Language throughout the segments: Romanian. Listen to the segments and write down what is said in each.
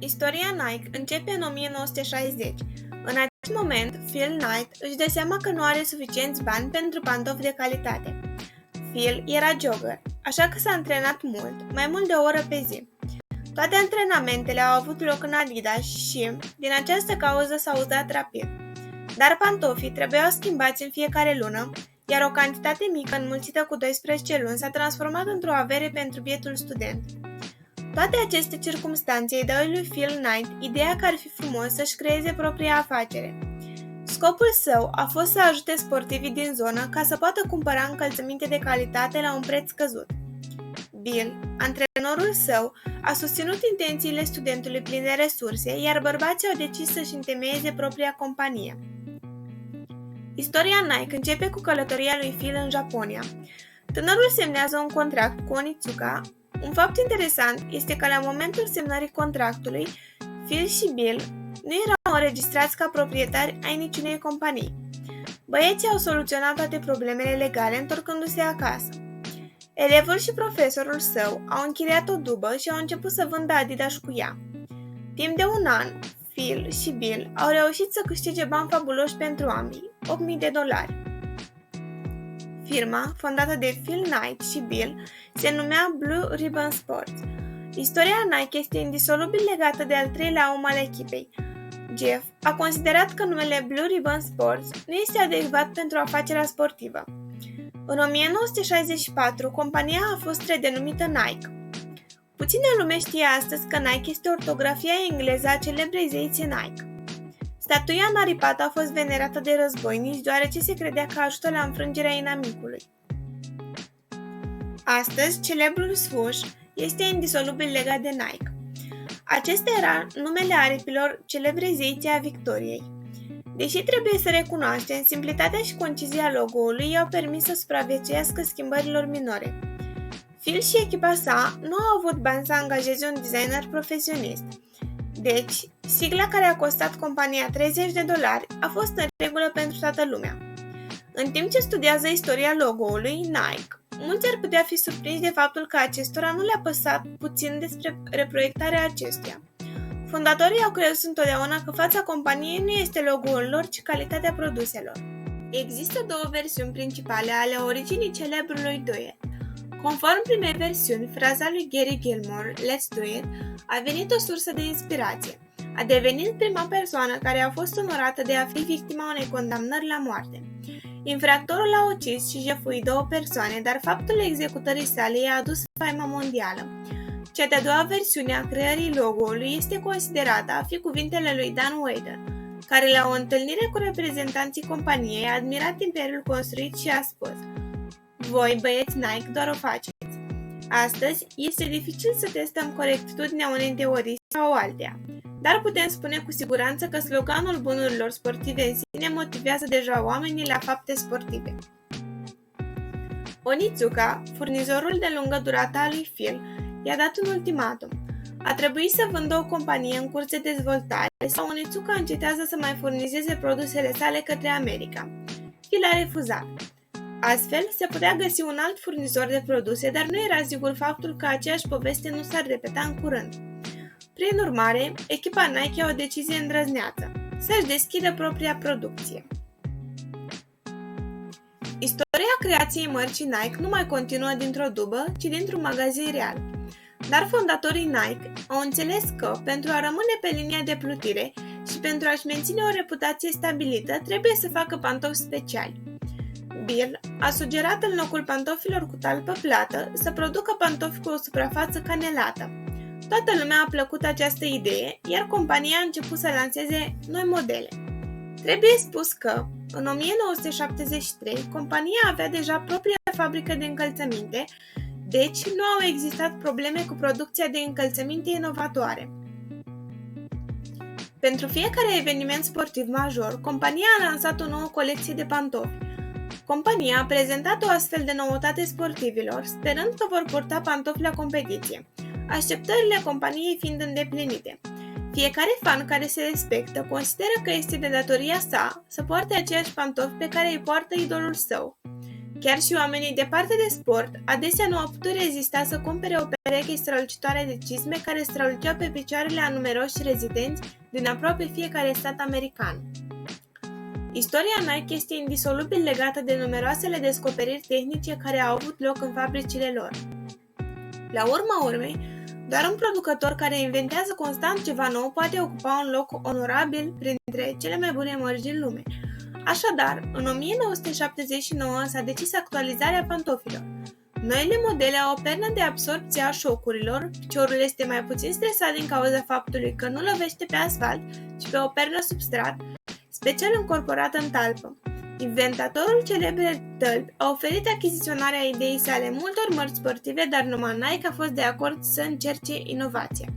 Istoria Nike începe în 1960. În acest moment, Phil Knight își dă seama că nu are suficienți bani pentru pantofi de calitate. Phil era jogger, așa că s-a antrenat mult, mai mult de o oră pe zi. Toate antrenamentele au avut loc în Adidas și, din această cauză, s-au uzat rapid. Dar pantofii trebuiau schimbați în fiecare lună, iar o cantitate mică înmulțită cu 12 luni s-a transformat într-o avere pentru bietul student. Toate aceste circumstanțe îi dau lui Phil Knight ideea că ar fi frumos să-și creeze propria afacere. Scopul său a fost să ajute sportivii din zonă ca să poată cumpăra încălțăminte de calitate la un preț scăzut. Bill, antrenorul său, a susținut intențiile studentului plin de resurse, iar bărbații au decis să-și întemeieze propria companie. Istoria Nike începe cu călătoria lui Phil în Japonia. Tânărul semnează un contract cu Onitsuka. Un fapt interesant este că la momentul semnării contractului, Phil și Bill nu erau înregistrați ca proprietari ai niciunei companii. Băieții au soluționat toate problemele legale întorcându-se acasă. Elevul și profesorul său au închiriat o dubă și au început să vândă Adidas cu ea. Timp de un an, Phil și Bill au reușit să câștige bani fabuloși pentru ambii, $8.000. Firma, fondată de Phil Knight și Bill, se numea Blue Ribbon Sports. Istoria Nike este indisolubil legată de al treilea om al echipei. Jeff a considerat că numele Blue Ribbon Sports nu este adecvat pentru afacerea sportivă. În 1964, compania a fost redenumită Nike. Puțină lume știe astăzi că Nike este ortografia engleză a celebrei zeițe Nike. Statuia înaripată a fost venerată de războinici deoarece se credea că ajută la înfrângerea inamicului. Astăzi, celebrul swoosh este indisolubil legat de Nike. Acesta era numele aripilor celebrei zeițe a victoriei. Deși trebuie să recunoaștem, simplitatea și concizia logo-ului i-au permis să supraviețuiască schimbărilor minore. Phil și echipa sa nu au avut bani să angajeze un designer profesionist. Deci, sigla care a costat compania $30 a fost în regulă pentru toată lumea. În timp ce studiază istoria logo-ului Nike, mulți ar putea fi surprinși de faptul că acestora nu le-a păsat puțin despre reproiectarea acestuia. Fondatorii au crezut întotdeauna că fața companiei nu este logo-ul lor, ci calitatea produselor. Există două versiuni principale ale originii celebrului duet. Conform primei versiuni, fraza lui Gary Gilmore, "Let's do it", a venit o sursă de inspirație. A devenit prima persoană care a fost onorată de a fi victima unei condamnări la moarte. Infractorul a ucis și jefuit două persoane, dar faptul executării sale i-a adus faima mondială. Cea de-a doua versiune a creării logo-ului este considerată a fi cuvintele lui Dan Wader, care la o întâlnire cu reprezentanții companiei a admirat imperiul construit și a spus: "Voi, băieți Nike, doar o faceți." Astăzi, este dificil să testăm corectitudinea unei teorii sau alteia, dar putem spune cu siguranță că sloganul bunurilor sportive în sine motivează deja oamenii la fapte sportive. Onitsuka, furnizorul de lungă durată al lui Phil, i-a dat un ultimatum. A trebuit să vândă o companie în curs de dezvoltare sau Onitsuka încetează să mai furnizeze produsele sale către America. Phil a refuzat. Astfel, se putea găsi un alt furnizor de produse, dar nu era sigur faptul că aceeași poveste nu s-ar repeta în curând. Prin urmare, echipa Nike a o decizie îndrăzneață: să-și deschidă propria producție. Istoria creației mărcii Nike nu mai continuă dintr-o dubă, ci dintr-un magazin real. Dar fondatorii Nike au înțeles că, pentru a rămâne pe linia de plutire și pentru a-și menține o reputație stabilită, trebuie să facă pantofi speciali. Bill a sugerat în locul pantofilor cu talpă plată să producă pantofi cu o suprafață canelată. Toată lumea a plăcut această idee, iar compania a început să lanseze noi modele. Trebuie spus că, în 1973, compania avea deja propria fabrică de încălțăminte, deci nu au existat probleme cu producția de încălțăminte inovatoare. Pentru fiecare eveniment sportiv major, compania a lansat o nouă colecție de pantofi. Compania a prezentat o astfel de noutate sportivilor, sperând că vor purta pantofi la competiție, așteptările companiei fiind îndeplinite. Fiecare fan care se respectă consideră că este de datoria sa să poarte aceiași pantofi pe care îi poartă idolul său. Chiar și oamenii departe de sport adesea nu au putut rezista să cumpere o pereche strălucitoare de cizme care străluceau pe picioarele a numeroși rezidenți din aproape fiecare stat american. Istoria Nike este indisolubil legată de numeroasele descoperiri tehnice care au avut loc în fabricile lor. La urma urmei, doar un producător care inventează constant ceva nou poate ocupa un loc onorabil printre cele mai bune mărci din lume. Așadar, în 1979 s-a decis actualizarea pantofilor. Noile modele au o pernă de absorbție a șocurilor, piciorul este mai puțin stresat din cauza faptului că nu lovește pe asfalt, ci pe o pernă substrat, special încorporată în talpă. Inventatorul celebrei tălpi a oferit achiziționarea ideii sale multor mărci sportive, dar numai Nike a fost de acord să încerce inovația.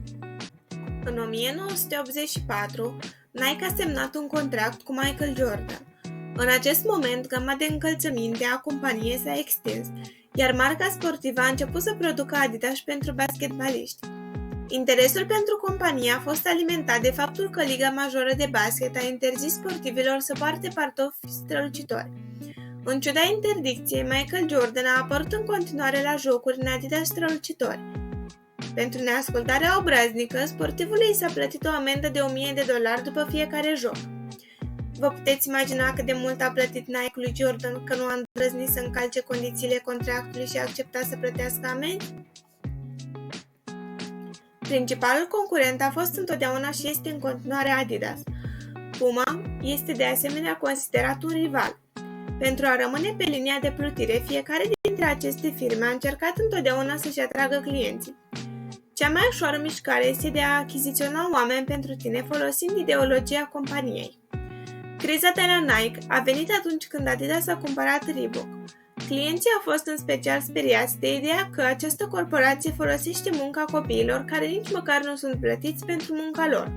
În 1984, Nike a semnat un contract cu Michael Jordan. În acest moment, gama de încălțăminte a companiei s-a extins, iar marca sportivă a început să producă Adidas pentru basketbaliști. Interesul pentru companie a fost alimentat de faptul că Liga Majoră de Basket a interzis sportivilor să poarte pantofi strălucitori. În ciuda interdicției, Michael Jordan a apărut în continuare la jocuri în Adidas strălucitori. Pentru neascultarea obraznică, sportivului i s-a plătit o amendă de $1.000 după fiecare joc. Vă puteți imagina cât de mult a plătit Nike lui Jordan că nu a îndrăznit să încalce condițiile contractului și a acceptat să plătească amenzi? Principalul concurent a fost întotdeauna și este în continuare Adidas. Puma este de asemenea considerat un rival. Pentru a rămâne pe linia de plutire, fiecare dintre aceste firme a încercat întotdeauna să-și atragă clienții. Cea mai ușoară mișcare este de a achiziționa oameni pentru tine folosind ideologia companiei. Criza de la Nike a venit atunci când Adidas a cumpărat Reebok. Clienții au fost în special speriați de ideea că această corporație folosește munca copiilor care nici măcar nu sunt plătiți pentru munca lor.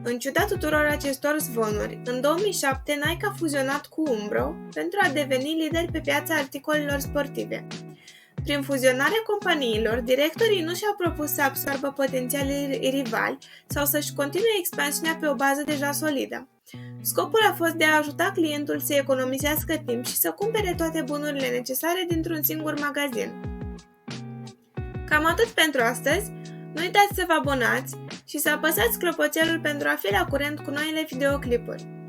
În ciuda tuturor acestor zvonuri, în 2007 Nike a fuzionat cu Umbro pentru a deveni lider pe piața articolelor sportive. Prin fuzionarea companiilor, directorii nu și-au propus să absorbă potențialii rivali sau să-și continue expansiunea pe o bază deja solidă. Scopul a fost de a ajuta clientul să economisească timp și să cumpere toate bunurile necesare dintr-un singur magazin. Cam atât pentru astăzi. Nu uitați să vă abonați și să apăsați clopoțelul pentru a fi la curent cu noile videoclipuri.